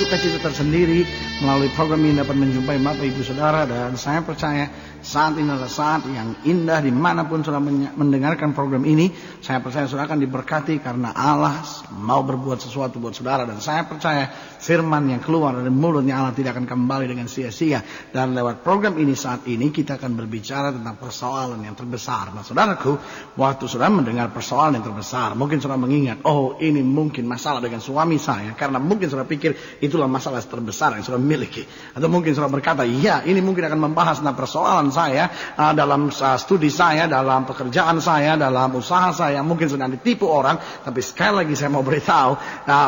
sukacita tersendiri melalui program ini dapat menjumpai Bapak Ibu Saudara, dan saya percaya saat ini adalah saat yang indah dimanapun saudara mendengarkan program ini. Saya percaya saudara akan diberkati karena Allah mau berbuat sesuatu buat saudara, dan saya percaya firman yang keluar dari mulutnya Allah tidak akan kembali dengan sia-sia. Dan lewat program ini saat ini kita akan berbicara tentang persoalan yang terbesar. Nah saudaraku, waktu saudara mendengar persoalan yang terbesar, mungkin saudara mengingat, oh ini mungkin masalah dengan suami saya, karena mungkin saudara pikir itulah masalah terbesar yang saudara miliki. Atau mungkin saudara berkata, ya ini mungkin akan membahas tentang persoalan saya dalam studi saya, dalam pekerjaan saya, dalam usaha saya, mungkin sedang ditipu orang. Tapi sekali lagi saya mau beritahu,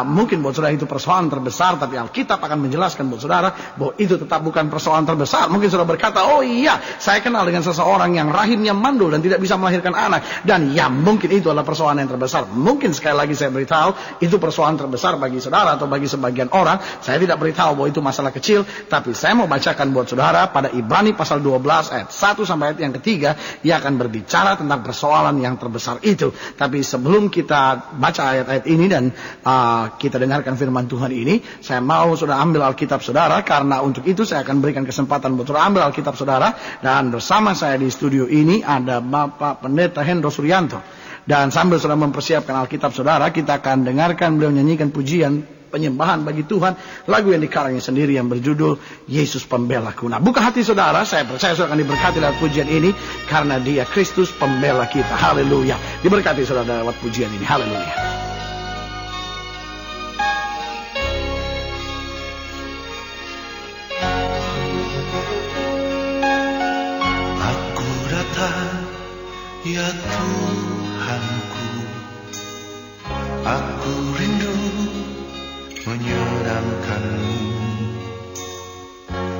mungkin buat saudara itu persoalan terbesar, tapi Alkitab akan menjelaskan buat saudara bahwa itu tetap bukan persoalan terbesar. Mungkin saudara berkata, oh iya, saya kenal dengan seseorang yang rahimnya mandul dan tidak bisa melahirkan anak, dan ya mungkin itu adalah persoalan yang terbesar. Mungkin sekali lagi saya beritahu, itu persoalan terbesar bagi saudara atau bagi sebagian orang. Saya tidak beritahu bahwa itu masalah kecil, tapi saya mau bacakan buat saudara pada Ibrani pasal 12 ayat 1 sampai ayat yang ketiga, ia akan berbicara tentang persoalan yang terbesar itu. Tapi sebelum kita baca ayat-ayat ini dan kita dengarkan firman Tuhan ini, saya mau saudara ambil Alkitab saudara, karena untuk itu saya akan berikan kesempatan buat saudara ambil Alkitab saudara. Dan bersama saya di studio ini ada Bapak Pendeta Hendro Suryanto. Dan sambil saudara mempersiapkan Alkitab saudara, kita akan dengarkan beliau nyanyikan pujian penyembahan bagi Tuhan, lagu yang dikarangnya sendiri yang berjudul Yesus Pembelaku. Nah, buka hati saudara, saya percaya saudara akan diberkati lewat pujian ini, karena Dia Kristus pembela kita. Haleluya. Diberkati saudara lewat pujian ini. Haleluya. Aku datang, ya Tuhanku, aku rindu menyenangkan-Mu.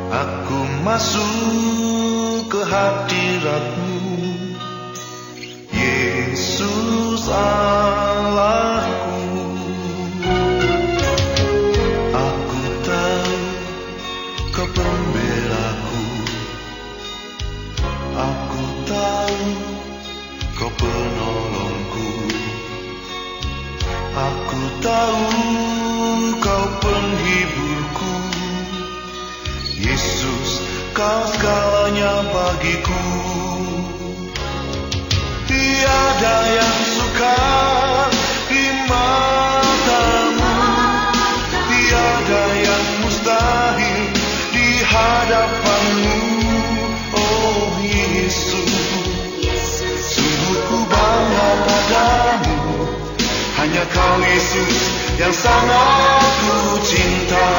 Aku masuk ke hadirat-Mu, Yesus Allahku. Aku tahu Kau pembelaku, aku tahu Kau penolongku, aku tahu Kau penghiburku, Yesus, Kau segalanya bagiku. Tiada yang sukar di mata-Mu, tiada yang mustahil di hadapan-Mu. Oh Yesus, sungguh ku bangga padamu. Hanya Kau Yesus yang sangat ku cinta.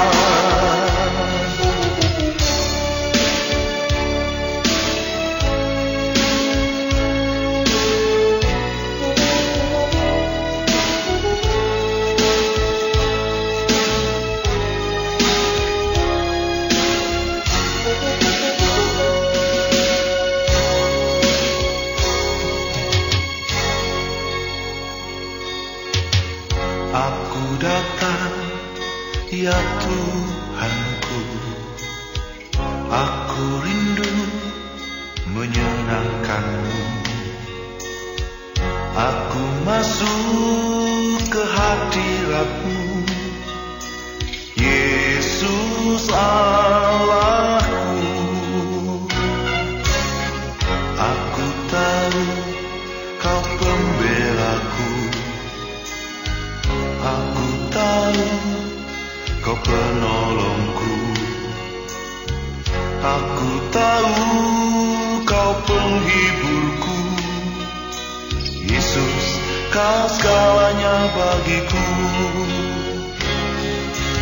Aku datang, ya Tuhanku, aku rindu menyenangkan-Mu. Aku masuk ke hadirat-Mu, Yesus Allahku. Aku tahu Kau pembelaku, aku tahu Kau penolongku, aku tahu Kau penghiburku, Yesus, Kau segalanya bagiku.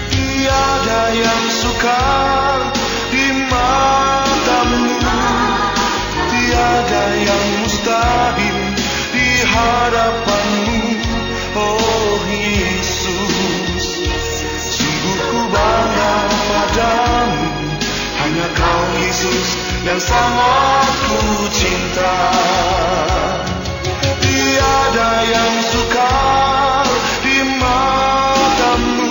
Tiada yang sukar di mata-Mu, tiada yang mustahil di hadapan-Mu. Oh Yesus, sungguh ku bangga padamu. Hanya Kau Yesus yang sangat ku cinta. Tiada yang sukar di mata-Mu,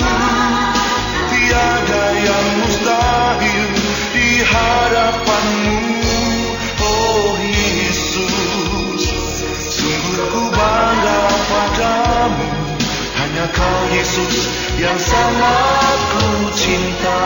tiada yang mustahil di hadapan-Mu. Oh Yesus, sungguh ku bangga padamu. hanya Kau Yesus yang sangat ku cinta.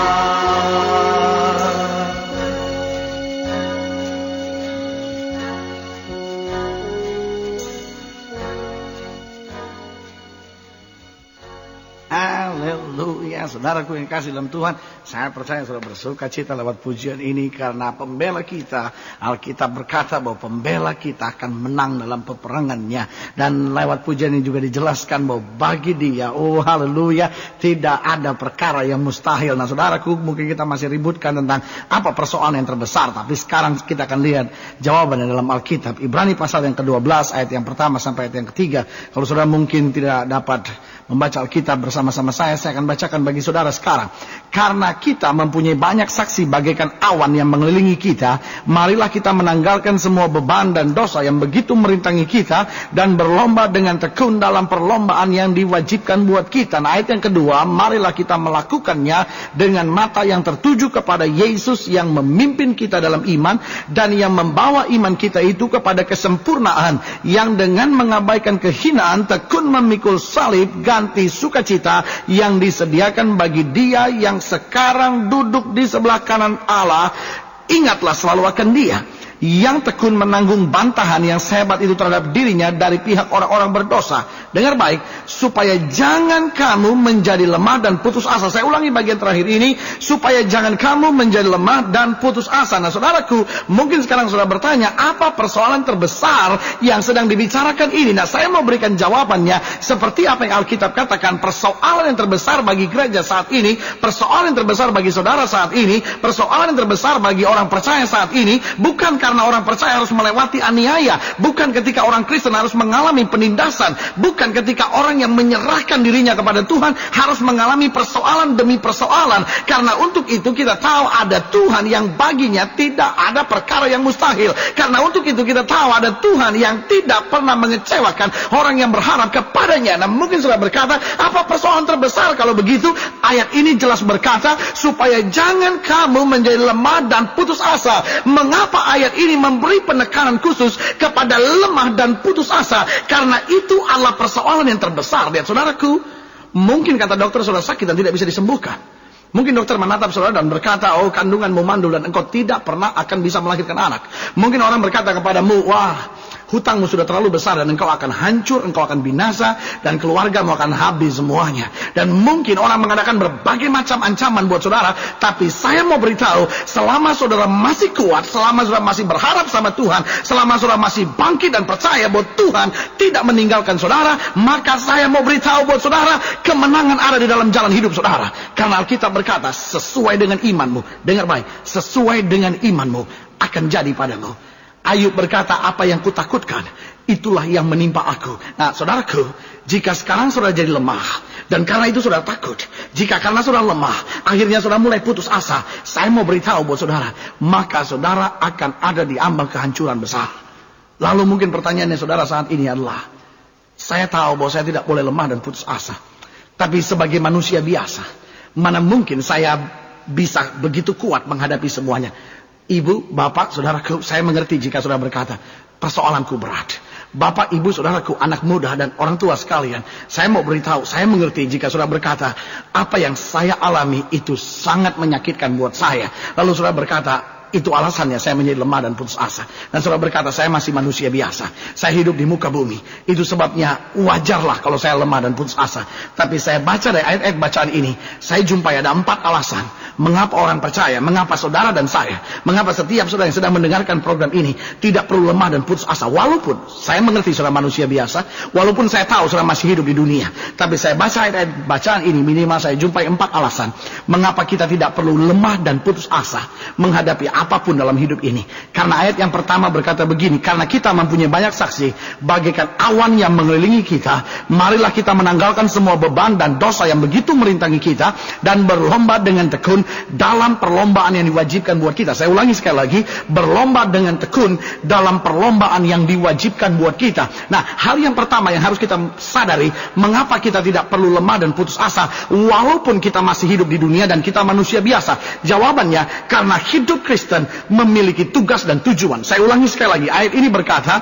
Haleluya, saudaraku yang kasih dalam Tuhan, saya percaya saudara bersuka cita lewat pujian ini karena pembela kita, Alkitab berkata bahwa pembela kita akan menang dalam peperangannya. Dan lewat pujian ini juga dijelaskan bahwa bagi dia, oh haleluya, tidak ada perkara yang mustahil. Nah saudaraku, mungkin kita masih ributkan tentang apa persoalan yang terbesar, tapi sekarang kita akan lihat jawabannya dalam Alkitab. Ibrani pasal yang ke-12 ayat yang pertama sampai ayat yang ketiga. Kalau saudara mungkin tidak dapat membaca Alkitab bersama-sama saya akan bacakan bagi saudara sekarang. Karena kita mempunyai banyak saksi bagaikan awan yang mengelilingi kita, marilah kita menanggalkan semua beban dan dosa yang begitu merintangi kita, dan berlomba dengan tekun dalam perlombaan yang diwajibkan buat kita. Nah, ayat yang kedua, marilah kita melakukannya dengan mata yang tertuju kepada Yesus yang memimpin kita dalam iman, dan yang membawa iman kita itu kepada kesempurnaan, yang dengan mengabaikan kehinaan tekun memikul salib, ganti sukacita yang disediakan bagi dia yang sekarang duduk di sebelah kanan Allah. Ingatlah selalu akan dia yang tekun menanggung bantahan yang sehebat itu terhadap dirinya dari pihak orang-orang berdosa. Dengar baik, supaya jangan kamu menjadi lemah dan putus asa. Saya ulangi bagian terakhir ini, supaya jangan kamu menjadi lemah dan putus asa. Nah saudaraku, mungkin sekarang saudara bertanya, apa persoalan terbesar yang sedang dibicarakan ini? Nah saya mau berikan jawabannya seperti apa yang Alkitab katakan. Persoalan yang terbesar bagi gereja saat ini, persoalan yang terbesar bagi saudara saat ini, persoalan yang terbesar bagi orang percaya saat ini, bukan karena orang percaya harus melewati aniaya, bukan ketika orang Kristen harus mengalami penindasan, bukan ketika orang yang menyerahkan dirinya kepada Tuhan harus mengalami persoalan demi persoalan. Karena untuk itu kita tahu ada Tuhan yang baginya tidak ada perkara yang mustahil. Karena untuk itu kita tahu ada Tuhan yang tidak pernah mengecewakan orang yang berharap kepadanya. Nah mungkin sudah berkata, apa persoalan terbesar kalau begitu? Ayat ini jelas berkata, supaya jangan kamu menjadi lemah dan putus asa. Mengapa ayat ini memberi penekanan khusus kepada lemah dan putus asa? Karena itu adalah persoalan yang terbesar. Lihat saudaraku, mungkin kata dokter saudara sakit dan tidak bisa disembuhkan. Mungkin dokter menatap saudara dan berkata, oh kandunganmu mandul dan engkau tidak pernah akan bisa melahirkan anak. Mungkin orang berkata kepadamu, wah hutangmu sudah terlalu besar dan engkau akan hancur, engkau akan binasa, dan keluargamu akan habis semuanya. Dan mungkin orang mengadakan berbagai macam ancaman buat saudara, tapi saya mau beritahu, selama saudara masih kuat, selama saudara masih berharap sama Tuhan, selama saudara masih bangkit dan percaya bahwa Tuhan tidak meninggalkan saudara, maka saya mau beritahu buat saudara, kemenangan ada di dalam jalan hidup saudara. Karena Alkitab berkata, sesuai dengan imanmu, dengar baik, sesuai dengan imanmu akan jadi padamu. Ayub berkata, apa yang kutakutkan, itulah yang menimpa aku. Nah saudaraku, jika sekarang saudara jadi lemah, dan karena itu saudara takut, jika karena saudara lemah, akhirnya saudara mulai putus asa, saya mau beritahu buat saudara, maka saudara akan ada di ambang kehancuran besar. Lalu mungkin pertanyaannya saudara saat ini adalah, saya tahu bahwa saya tidak boleh lemah dan putus asa, tapi sebagai manusia biasa, mana mungkin saya bisa begitu kuat menghadapi semuanya? Ibu, bapak, saudaraku, saya mengerti jika saudara berkata, persoalanku berat. Bapak, ibu, saudaraku, anak muda dan orang tua sekalian, saya mau beritahu, saya mengerti jika saudara berkata, apa yang saya alami itu sangat menyakitkan buat saya. Lalu saudara berkata, itu alasannya saya menjadi lemah dan putus asa. Dan saudara berkata, saya masih manusia biasa, saya hidup di muka bumi, itu sebabnya wajarlah kalau saya lemah dan putus asa. Tapi saya baca dari ayat-ayat bacaan ini, saya jumpai ada 4 alasan mengapa orang percaya, mengapa saudara dan saya, mengapa setiap saudara yang sedang mendengarkan program ini tidak perlu lemah dan putus asa. Walaupun saya mengerti saudara manusia biasa, walaupun saya tahu saudara masih hidup di dunia, tapi saya baca ayat-ayat bacaan ini, minimal saya jumpai 4 alasan mengapa kita tidak perlu lemah dan putus asa menghadapi apapun dalam hidup ini. Karena ayat yang pertama berkata begini, karena kita mempunyai banyak saksi bagaikan awan yang mengelilingi kita, marilah kita menanggalkan semua beban dan dosa yang begitu merintangi kita, dan berlomba dengan tekun dalam perlombaan yang diwajibkan buat kita. Saya ulangi sekali lagi, berlomba dengan tekun dalam perlombaan yang diwajibkan buat kita. Nah, hal yang pertama yang harus kita sadari, mengapa kita tidak perlu lemah dan putus asa walaupun kita masih hidup di dunia dan kita manusia biasa? Jawabannya, karena hidup Kristen Kristen memiliki tugas dan tujuan. Saya ulangi sekali lagi, ayat ini berkata,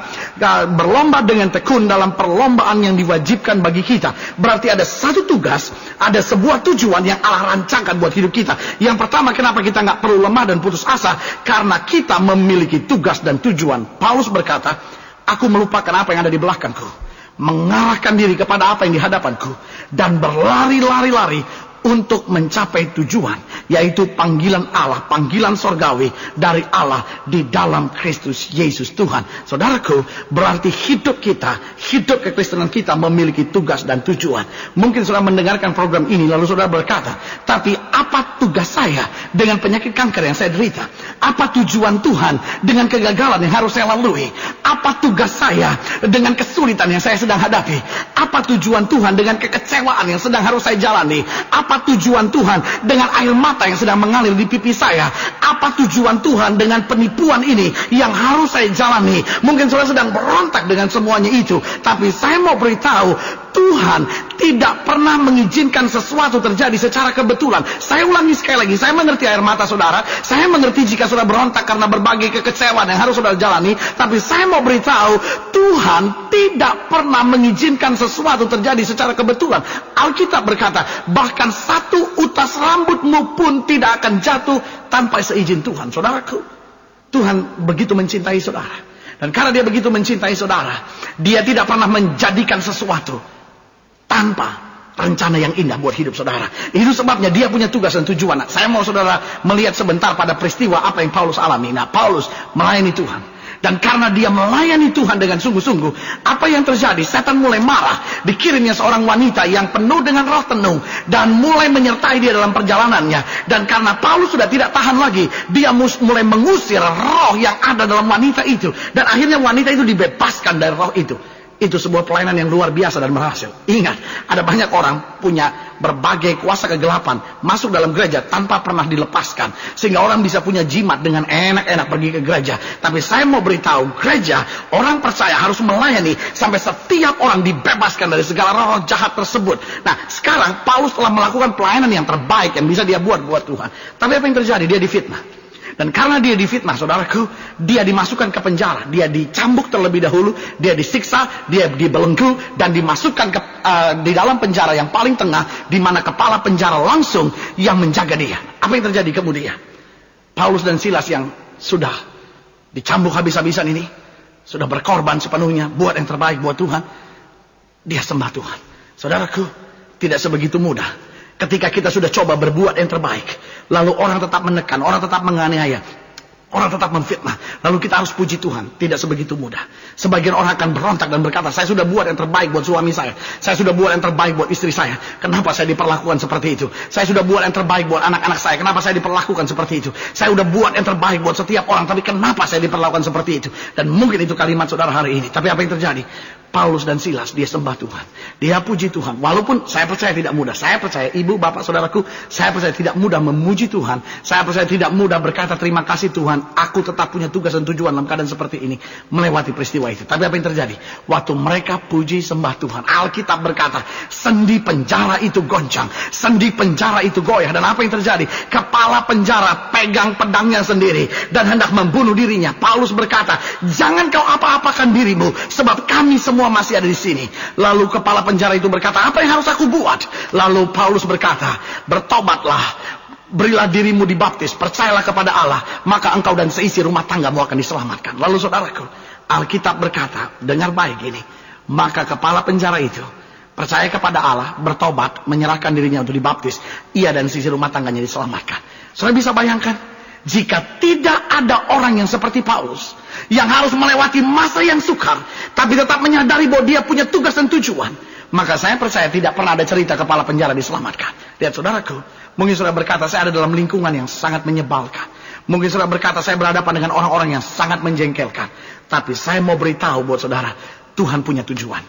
berlomba dengan tekun dalam perlombaan yang diwajibkan bagi kita. Berarti ada satu tugas, ada sebuah tujuan yang Allah rancangkan buat hidup kita. Yang pertama, kenapa kita nggak perlu lemah dan putus asa? Karena kita memiliki tugas dan tujuan. Paulus berkata, aku melupakan apa yang ada di belakangku, mengarahkan diri kepada apa yang di hadapanku, dan berlari-lari untuk mencapai tujuan, yaitu panggilan Allah, panggilan sorgawi dari Allah di dalam Kristus Yesus Tuhan. Saudaraku, berarti hidup kita, hidup kekristenan kita memiliki tugas dan tujuan. Mungkin saudara mendengarkan program ini lalu saudara berkata, tapi apa tugas saya dengan penyakit kanker yang saya derita? Apa tujuan Tuhan dengan kegagalan yang harus saya lalui? Apa tugas saya dengan kesulitan yang saya sedang hadapi? Apa tujuan Tuhan dengan kekecewaan yang sedang harus saya jalani? Apa tujuan Tuhan dengan air mata yang sedang mengalir di pipi saya? Apa tujuan Tuhan dengan penipuan ini yang harus saya jalani? Mungkin saudara sedang berontak dengan semuanya itu, tapi saya mau beritahu, Tuhan tidak pernah mengizinkan sesuatu terjadi secara kebetulan. Saya ulangi sekali lagi, saya mengerti air mata saudara, saya mengerti jika saudara berontak karena berbagai kekecewaan yang harus saudara jalani, tapi saya mau beritahu, Tuhan tidak pernah mengizinkan sesuatu terjadi secara kebetulan. Alkitab berkata, bahkan satu utas rambutmu pun tidak akan jatuh tanpa seizin Tuhan. Saudaraku, Tuhan begitu mencintai saudara, dan karena dia begitu mencintai saudara, dia tidak pernah menjadikan sesuatu tanpa rencana yang indah buat hidup saudara. Itu sebabnya dia punya tugas dan tujuan. Saya mau saudara melihat sebentar pada peristiwa apa yang Paulus alami. Nah, Paulus melayani Tuhan, dan karena dia melayani Tuhan dengan sungguh-sungguh, apa yang terjadi? Setan mulai marah. Dikirimnya seorang wanita yang penuh dengan roh tenung dan mulai menyertai dia dalam perjalanannya. Dan karena Paulus sudah tidak tahan lagi, dia mulai mengusir roh yang ada dalam wanita itu, dan akhirnya wanita itu dibebaskan dari roh itu. Itu sebuah pelayanan yang luar biasa dan berhasil. Ingat, ada banyak orang punya berbagai kuasa kegelapan masuk dalam gereja tanpa pernah dilepaskan, sehingga orang bisa punya jimat dengan enak-enak pergi ke gereja. Tapi saya mau beritahu, gereja, orang percaya harus melayani sampai setiap orang dibebaskan dari segala roh jahat tersebut. Nah, sekarang Paulus telah melakukan pelayanan yang terbaik yang bisa dia buat Tuhan. Tapi apa yang terjadi? Dia difitnah. Dan karena dia difitnah, saudaraku, dia dimasukkan ke penjara. Dia dicambuk terlebih dahulu, dia disiksa, dia dibelenggu, dan dimasukkan di dalam penjara yang paling tengah, di mana kepala penjara langsung yang menjaga dia. Apa yang terjadi kemudian? Paulus dan Silas yang sudah dicambuk habis-habisan ini, sudah berkorban sepenuhnya buat yang terbaik buat Tuhan, dia sembah Tuhan. Saudaraku, tidak sebegitu mudah. Ketika kita sudah coba berbuat yang terbaik, lalu orang tetap menekan, orang tetap menganiaya, orang tetap memfitnah, lalu kita harus puji Tuhan. Tidak sebegitu mudah. Sebagian orang akan berontak dan berkata, saya sudah buat yang terbaik buat suami saya sudah buat yang terbaik buat istri saya, kenapa saya diperlakukan seperti itu? Saya sudah buat yang terbaik buat anak-anak saya, kenapa saya diperlakukan seperti itu? Saya sudah buat yang terbaik buat setiap orang, tapi kenapa saya diperlakukan seperti itu? Dan mungkin itu kalimat saudara hari ini. Tapi apa yang terjadi? Paulus dan Silas, dia sembah Tuhan, dia puji Tuhan. Walaupun saya percaya tidak mudah, saya percaya ibu, bapak, saudaraku, saya percaya tidak mudah memuji Tuhan, saya percaya tidak mudah berkata terima kasih Tuhan, aku tetap punya tugas dan tujuan dalam keadaan seperti ini, melewati peristiwa itu. Tapi apa yang terjadi? Waktu mereka puji sembah Tuhan, Alkitab berkata, sendi penjara itu goncang, sendi penjara itu goyah. Dan apa yang terjadi? Kepala penjara pegang pedangnya sendiri dan hendak membunuh dirinya. Paulus berkata, jangan kau apa-apakan dirimu, sebab kami semua masih ada di sini. Lalu kepala penjara itu berkata, apa yang harus aku buat? Lalu Paulus berkata, bertobatlah, berilah dirimu dibaptis, percayalah kepada Allah, maka engkau dan seisi rumah tanggamu akan diselamatkan. Lalu saudaraku, Alkitab berkata, dengar baik ini, maka kepala penjara itu percaya kepada Allah, bertobat, menyerahkan dirinya untuk dibaptis, ia dan seisi rumah tangganya diselamatkan. Saudara bisa bayangkan, jika tidak ada orang yang seperti Paulus, yang harus melewati masa yang sukar, tapi tetap menyadari bahwa dia punya tugas dan tujuan, maka saya percaya tidak pernah ada cerita kepala penjara diselamatkan. Lihat saudaraku, mungkin saudara berkata, saya ada dalam lingkungan yang sangat menyebalkan. Mungkin saudara berkata, saya berhadapan dengan orang-orang yang sangat menjengkelkan. Tapi saya mau beritahu buat saudara, Tuhan punya tujuan.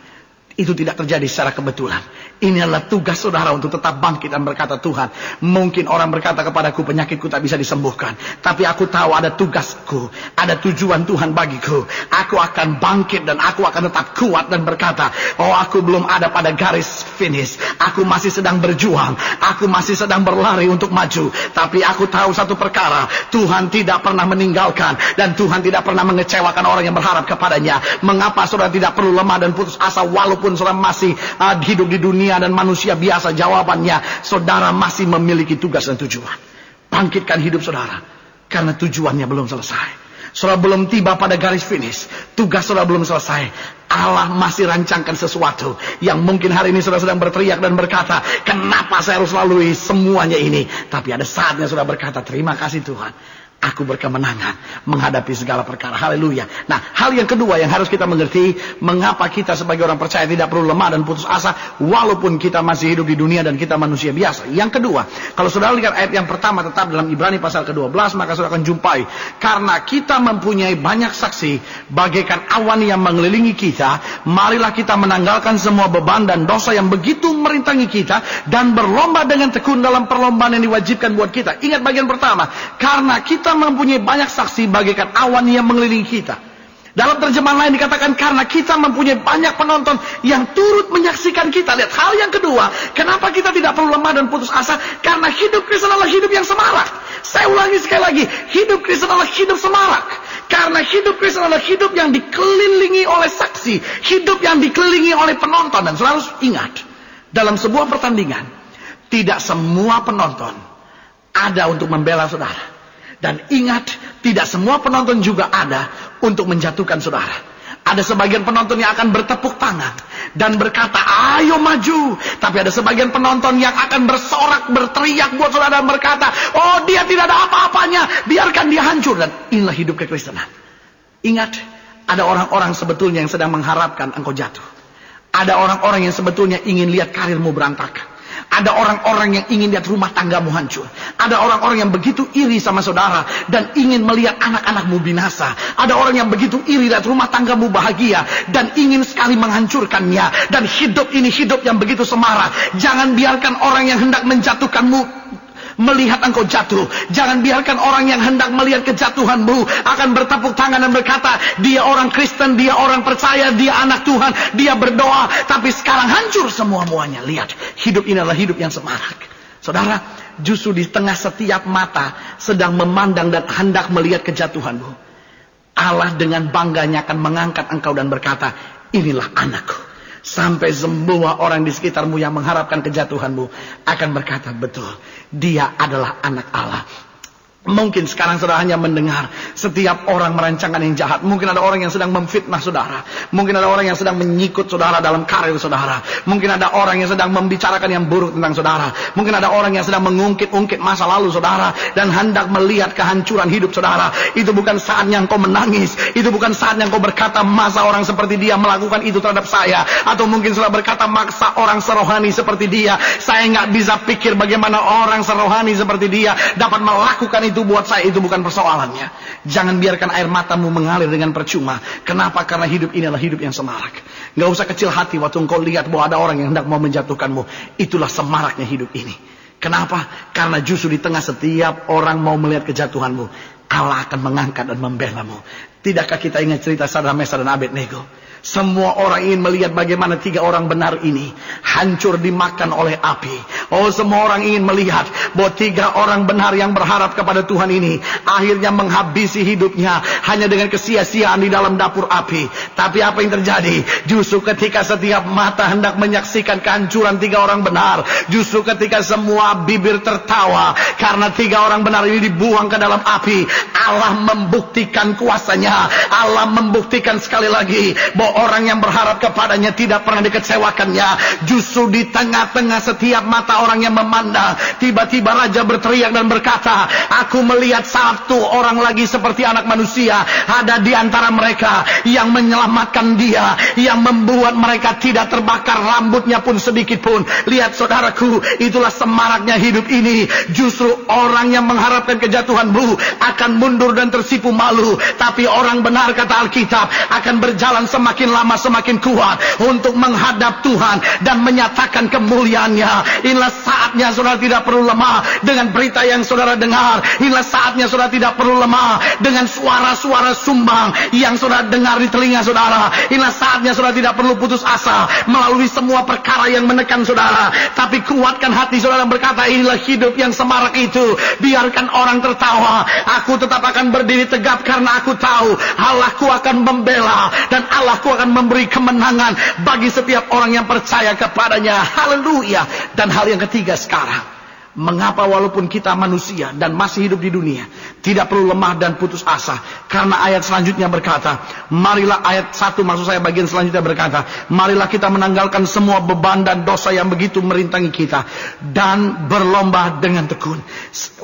Itu tidak terjadi secara kebetulan. Ini adalah tugas saudara untuk tetap bangkit dan berkata, Tuhan, mungkin orang berkata kepadaku penyakitku tak bisa disembuhkan, tapi aku tahu ada tugasku, ada tujuan Tuhan bagiku. Aku akan bangkit dan aku akan tetap kuat dan berkata, oh, aku belum ada pada garis finish, aku masih sedang berjuang, aku masih sedang berlari untuk maju. Tapi aku tahu satu perkara, Tuhan tidak pernah meninggalkan dan Tuhan tidak pernah mengecewakan orang yang berharap kepadanya. Mengapa saudara tidak perlu lemah dan putus asa walaupun saudara masih hidup di dunia dan manusia biasa? Jawabannya, saudara masih memiliki tugas dan tujuan. Bangkitkan hidup saudara, karena tujuannya belum selesai. Saudara belum tiba pada garis finish, tugas saudara belum selesai. Allah masih rancangkan sesuatu yang mungkin hari ini saudara sedang berteriak dan berkata, kenapa saya harus lalui semuanya ini? Tapi ada saatnya saudara berkata, terima kasih Tuhan, aku berkemenangan menghadapi segala perkara. Haleluya. Nah, hal yang kedua yang harus kita mengerti, mengapa kita sebagai orang percaya tidak perlu lemah dan putus asa walaupun kita masih hidup di dunia dan kita manusia biasa. Yang kedua, kalau saudara lihat ayat yang pertama tetap dalam Ibrani pasal ke-12, maka saudara akan jumpai, karena kita mempunyai banyak saksi bagaikan awan yang mengelilingi kita, marilah kita menanggalkan semua beban dan dosa yang begitu merintangi kita dan berlomba dengan tekun dalam perlombaan yang diwajibkan buat kita. Ingat bagian pertama, karena kita mempunyai banyak saksi bagaikan awan yang mengelilingi kita. Dalam terjemahan lain dikatakan karena kita mempunyai banyak penonton yang turut menyaksikan kita. Lihat, hal yang kedua, kenapa kita tidak perlu lemah dan putus asa? Karena hidup Kristen adalah hidup yang semarak. Saya ulangi sekali lagi, hidup Kristen adalah hidup semarak. Karena hidup Kristen adalah hidup yang dikelilingi oleh saksi, hidup yang dikelilingi oleh penonton. Dan selalu ingat, dalam sebuah pertandingan, tidak semua penonton ada untuk membela saudara. Dan ingat, tidak semua penonton juga ada untuk menjatuhkan saudara. Ada sebagian penonton yang akan bertepuk tangan dan berkata, ayo maju. Tapi ada sebagian penonton yang akan bersorak, berteriak buat saudara dan berkata, oh, dia tidak ada apa-apanya, biarkan dia hancur. Dan inilah hidup kekristenan. Ingat, ada orang-orang sebetulnya yang sedang mengharapkan engkau jatuh. Ada orang-orang yang sebetulnya ingin lihat karirmu berantakan. Ada orang-orang yang ingin lihat rumah tanggamu hancur. Ada orang-orang yang begitu iri sama saudara dan ingin melihat anak-anakmu binasa. Ada orang yang begitu iri lihat rumah tanggamu bahagia dan ingin sekali menghancurkannya. Dan hidup ini hidup yang begitu semarak. Jangan biarkan orang yang hendak menjatuhkanmu melihat engkau jatuh. Jangan biarkan orang yang hendak melihat kejatuhanmu akan bertepuk tangan dan berkata, dia orang Kristen, dia orang percaya, dia anak Tuhan, dia berdoa, tapi sekarang hancur semua-muanya. Lihat, hidup ini adalah hidup yang semarak. Saudara, justru di tengah setiap mata sedang memandang dan hendak melihat kejatuhanmu, Allah dengan bangganya akan mengangkat engkau dan berkata, inilah anakku. Sampai semua orang di sekitarmu yang mengharapkan kejatuhanmu akan berkata, betul, dia adalah anak Allah. Mungkin sekarang saudara hanya mendengar setiap orang merancangkan yang jahat. Mungkin ada orang yang sedang memfitnah saudara. Mungkin ada orang yang sedang menyikut saudara dalam karir saudara. Mungkin ada orang yang sedang membicarakan yang buruk tentang saudara. Mungkin ada orang yang sedang mengungkit-ungkit masa lalu saudara dan hendak melihat kehancuran hidup saudara. Itu bukan saatnya engkau menangis. Itu bukan saatnya engkau berkata, masa orang seperti dia melakukan itu terhadap saya. Atau mungkin saudara berkata, maksa orang serohani seperti dia. Saya nggak bisa pikir bagaimana orang serohani seperti dia dapat melakukan itu buat saya. Itu bukan persoalannya. Jangan biarkan air matamu mengalir dengan percuma. Kenapa? Karena hidup ini adalah hidup yang semarak. Gak usah kecil hati waktu engkau lihat bahwa ada orang yang hendak mau menjatuhkanmu. Itulah semaraknya hidup ini. Kenapa? Karena justru di tengah setiap orang mau melihat kejatuhanmu, Allah akan mengangkat dan membelamu. Tidakkah kita ingat cerita Sadrak, Mesak dan Abednego? Semua orang ingin melihat bagaimana 3 orang benar ini hancur dimakan oleh api. Oh, semua orang ingin melihat bahwa 3 orang benar yang berharap kepada Tuhan ini akhirnya menghabisi hidupnya hanya dengan kesia-siaan di dalam dapur api. Tapi apa yang terjadi? Justru ketika setiap mata hendak menyaksikan kehancuran 3 orang benar, justru ketika semua bibir tertawa karena 3 orang benar ini dibuang ke dalam api, Allah membuktikan kuasanya. Allah membuktikan sekali lagi bahwa orang yang berharap kepadanya tidak pernah dikecewakannya. Justru di tengah-tengah setiap mata orang yang memandang, tiba-tiba raja berteriak dan berkata, aku melihat satu orang lagi seperti anak manusia ada di antara mereka yang menyelamatkan dia, yang membuat mereka tidak terbakar rambutnya pun sedikit pun. Lihat saudaraku, itulah semaraknya hidup ini. Justru orang yang mengharapkan kejatuhanmu akan mundur dan tersipu malu, tapi orang benar, kata Alkitab, akan berjalan semakin semakin lama semakin kuat untuk menghadap Tuhan dan menyatakan kemuliaan-Nya. Inilah saatnya saudara tidak perlu lemah dengan berita yang saudara dengar. Inilah saatnya saudara tidak perlu lemah dengan suara-suara sumbang yang saudara dengar di telinga saudara. Inilah saatnya saudara tidak perlu putus asa melalui semua perkara yang menekan saudara. Tapi kuatkan hati saudara berkata, inilah hidup yang semarak itu. Biarkan orang tertawa, aku tetap akan berdiri tegap karena aku tahu Allahku akan membela dan Allahku akan memberi kemenangan bagi setiap orang yang percaya kepadanya. Haleluya. Dan hal yang ketiga sekarang, mengapa walaupun kita manusia dan masih hidup di dunia tidak perlu lemah dan putus asa? Karena ayat selanjutnya berkata, marilah, ayat 1 maksud saya bagian selanjutnya berkata, marilah kita menanggalkan semua beban dan dosa yang begitu merintangi kita dan berlomba dengan tekun.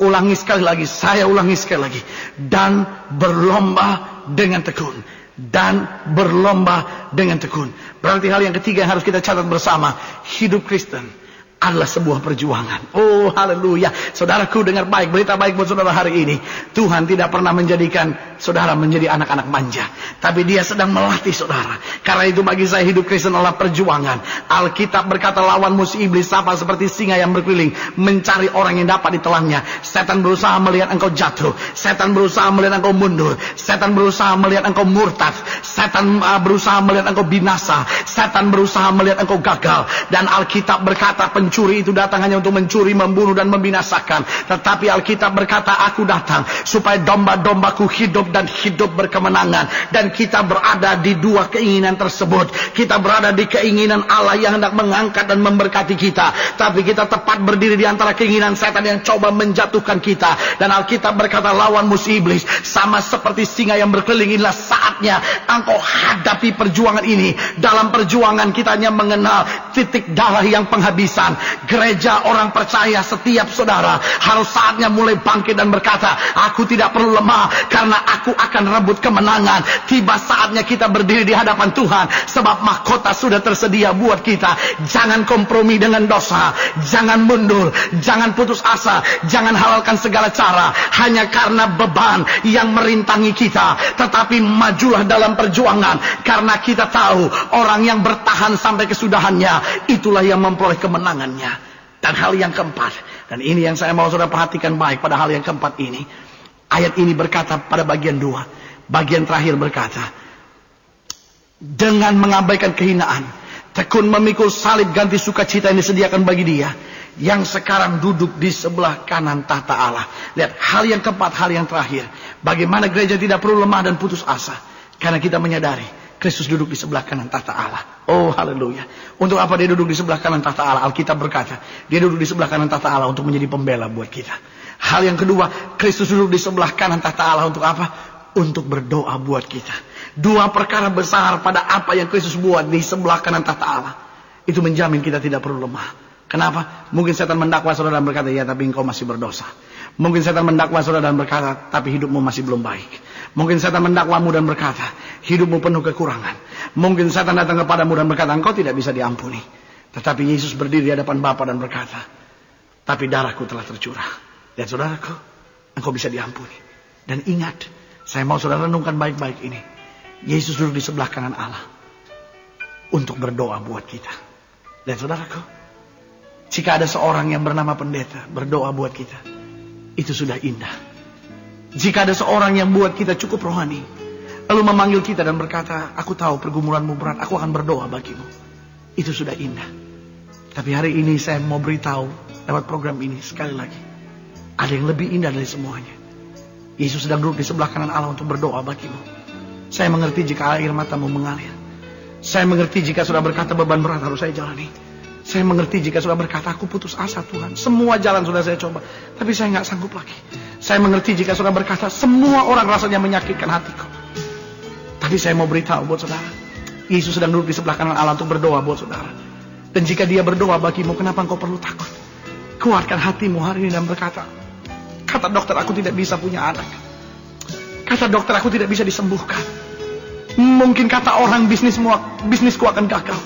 Ulangi sekali lagi, saya ulangi sekali lagi, dan berlomba dengan tekun. Dan berlomba dengan tekun. Berarti hal yang ketiga yang harus kita catat bersama, hidup Kristen adalah sebuah perjuangan. Oh haleluya. Saudaraku dengar baik, berita baik buat saudara hari ini. Tuhan tidak pernah menjadikan saudara menjadi anak-anak manja, tapi Dia sedang melatih saudara. Karena itu bagi saya hidup Kristen adalah perjuangan. Alkitab berkata, lawan musuh iblis sama seperti singa yang berkeliling mencari orang yang dapat ditelannya. Setan berusaha melihat engkau jatuh, setan berusaha melihat engkau mundur, setan berusaha melihat engkau murtad, setan berusaha melihat engkau binasa, setan berusaha melihat engkau gagal. Dan Alkitab berkata, pencuri itu datang hanya untuk mencuri, membunuh dan membinasakan. Tetapi Alkitab berkata, aku datang supaya domba-dombaku hidup dan hidup berkemenangan. Dan kita berada di dua keinginan tersebut. Kita berada di keinginan Allah yang hendak mengangkat dan memberkati kita, tapi kita tepat berdiri di antara keinginan setan yang coba menjatuhkan kita. Dan Alkitab berkata, lawan musuh iblis sama seperti singa yang berkeliling. Inilah saatnya engkau hadapi perjuangan ini. Dalam perjuangan kita hanya mengenal titik darah yang penghabisan. Gereja orang percaya setiap saudara harus saatnya mulai bangkit dan berkata, aku tidak perlu lemah karena aku akan rebut kemenangan. Tiba saatnya kita berdiri di hadapan Tuhan, sebab mahkota sudah tersedia buat kita. Jangan kompromi dengan dosa, jangan mundur, jangan putus asa, jangan halalkan segala cara hanya karena beban yang merintangi kita. Tetapi majulah dalam perjuangan, karena kita tahu orang yang bertahan sampai kesudahannya, itulah yang memperoleh kemenangan. Dan hal yang keempat, dan ini yang saya mau saudara perhatikan baik pada hal yang keempat ini. Ayat ini berkata pada bagian 2, bagian terakhir berkata, dengan mengabaikan kehinaan, tekun memikul salib ganti sukacita yang disediakan bagi Dia yang sekarang duduk di sebelah kanan tahta Allah. Lihat, hal yang keempat, hal yang terakhir, bagaimana gereja tidak perlu lemah dan putus asa, karena kita menyadari Kristus duduk di sebelah kanan tahta Allah. Oh haleluya. Untuk apa Dia duduk di sebelah kanan tahta Allah? Alkitab berkata, Dia duduk di sebelah kanan tahta Allah untuk menjadi pembela buat kita. Hal yang kedua, Kristus duduk di sebelah kanan tahta Allah untuk apa? Untuk berdoa buat kita. Dua perkara besar pada apa yang Kristus buat di sebelah kanan tahta Allah. Itu menjamin kita tidak perlu lemah. Kenapa? Mungkin setan mendakwa saudara dan berkata, ya tapi engkau masih berdosa. Mungkin setan mendakwa saudara dan berkata, tapi hidupmu masih belum baik. Mungkin setan mendakwamu dan berkata, hidupmu penuh kekurangan. Mungkin setan datang kepadamu dan berkata, engkau tidak bisa diampuni. Tetapi Yesus berdiri di hadapan Bapa dan berkata, tapi darahku telah tercurah. Dan saudaraku, engkau bisa diampuni. Dan ingat, saya mau saudara renungkan baik-baik ini. Yesus duduk di sebelah kanan Allah untuk berdoa buat kita. Dan saudaraku, jika ada seorang yang bernama pendeta berdoa buat kita, itu sudah indah. Jika ada seorang yang buat kita cukup rohani, lalu memanggil kita dan berkata, aku tahu pergumulanmu berat, aku akan berdoa bagimu, itu sudah indah. Tapi hari ini saya mau beritahu lewat program ini sekali lagi, ada yang lebih indah dari semuanya. Yesus sedang duduk di sebelah kanan Allah untuk berdoa bagimu. Saya mengerti jika air matamu mengalir. Saya mengerti jika sudah berkata beban berat harus saya jalani. Saya mengerti jika sudah berkata, aku putus asa Tuhan, semua jalan sudah saya coba, tapi saya nggak sanggup lagi. Saya mengerti jika sudah berkata, semua orang rasanya menyakitkan hatiku. Tapi saya mau beritahu buat saudara, Yesus sedang duduk di sebelah kanan Allah untuk berdoa buat saudara. Dan jika Dia berdoa bagimu, kenapa engkau perlu takut? Kuatkan hatimu hari ini dan berkata, kata dokter aku tidak bisa punya anak. Kata dokter aku tidak bisa disembuhkan. Mungkin kata orang bisnisku akan gagal.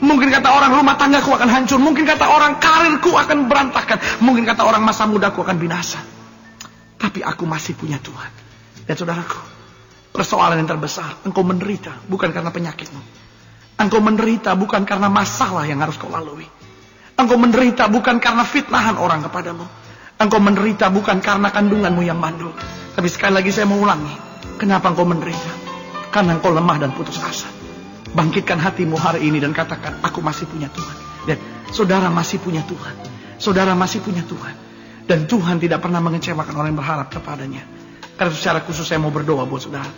Mungkin kata orang rumah tanggaku akan hancur. Mungkin kata orang karirku akan berantakan. Mungkin kata orang masa mudaku akan binasa. Tapi aku masih punya Tuhan. Dan saudaraku, persoalan yang terbesar. Engkau menderita bukan karena penyakitmu. Engkau menderita bukan karena masalah yang harus kau lalui. Engkau menderita bukan karena fitnahan orang kepadamu. Engkau menderita bukan karena kandunganmu yang mandul. Tapi sekali lagi saya mau ulangi. Kenapa engkau menderita? Karena engkau lemah dan putus asa. Bangkitkan hatimu hari ini dan katakan, aku masih punya Tuhan. Dan saudara masih punya Tuhan. Saudara masih punya Tuhan. Dan Tuhan tidak pernah mengecewakan orang yang berharap kepadanya. Karena secara khusus saya mau berdoa buat saudara.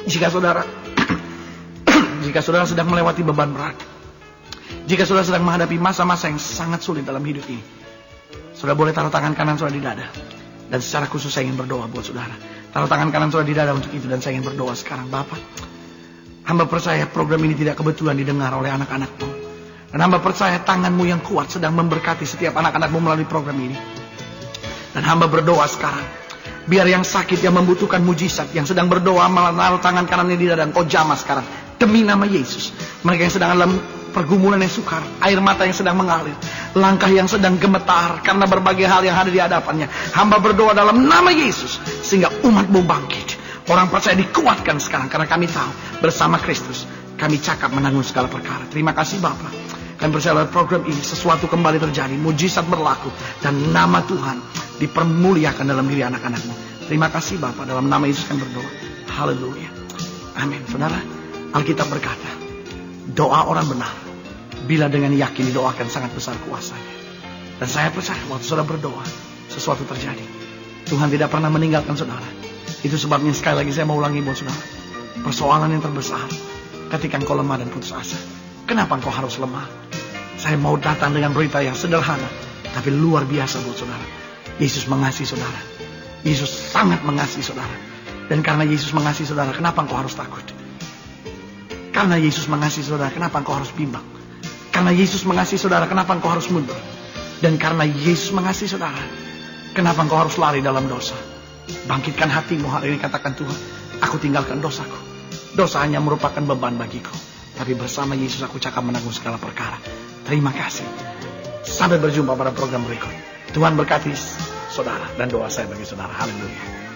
Jika saudara sedang melewati beban berat, jika saudara sedang menghadapi masa-masa yang sangat sulit dalam hidup ini, saudara boleh taruh tangan kanan saudara di dada. Dan secara khusus saya ingin berdoa buat saudara. Taruh tangan kanan saudara di dada untuk itu. Dan saya ingin berdoa sekarang. Bapak, hamba percaya program ini tidak kebetulan didengar oleh anak-anakmu. Dan hamba percaya tanganmu yang kuat sedang memberkati setiap anak-anakmu melalui program ini. Dan hamba berdoa sekarang, biar yang sakit, yang membutuhkan mujizat, yang sedang berdoa menaruh tangan kanannya di dada, engkau jamah sekarang demi nama Yesus. Mereka yang sedang dalam pergumulan yang sukar, air mata yang sedang mengalir, langkah yang sedang gemetar karena berbagai hal yang ada di hadapannya, hamba berdoa dalam nama Yesus sehingga umatmu bangkit. Orang percaya dikuatkan sekarang karena kami tahu bersama Kristus kami cakap menanggung segala perkara. Terima kasih Bapa. Kami percaya lewat program ini sesuatu kembali terjadi, mujizat berlaku dan nama Tuhan dipermuliakan dalam diri anak-anakmu. Terima kasih Bapa, dalam nama Yesus kami berdoa. Haleluya. Amin. Saudara, Alkitab berkata, doa orang benar bila dengan yakin didoakan sangat besar kuasanya. Dan saya percaya waktu saudara berdoa sesuatu terjadi. Tuhan tidak pernah meninggalkan saudara. Itu sebabnya sekali lagi saya mau ulangi buat saudara. Persoalan yang terbesar ketika engkau lemah dan putus asa. Kenapa engkau harus lemah? Saya mau datang dengan berita yang sederhana tapi luar biasa buat saudara. Yesus mengasihi saudara. Yesus sangat mengasihi saudara. Dan karena Yesus mengasihi saudara, kenapa engkau harus takut? Karena Yesus mengasihi saudara, kenapa engkau harus bimbang? Karena Yesus mengasihi saudara, kenapa engkau harus mundur? Dan karena Yesus mengasihi saudara, kenapa engkau harus lari dalam dosa? Bangkitkan hatimu hari ini, katakan, Tuhan, aku tinggalkan dosaku. Dosa hanya merupakan beban bagiku. Tapi bersama Yesus aku cakap menanggung segala perkara. Terima kasih. Sampai berjumpa pada program berikut. Tuhan berkati saudara dan doa saya bagi saudara. Haleluya.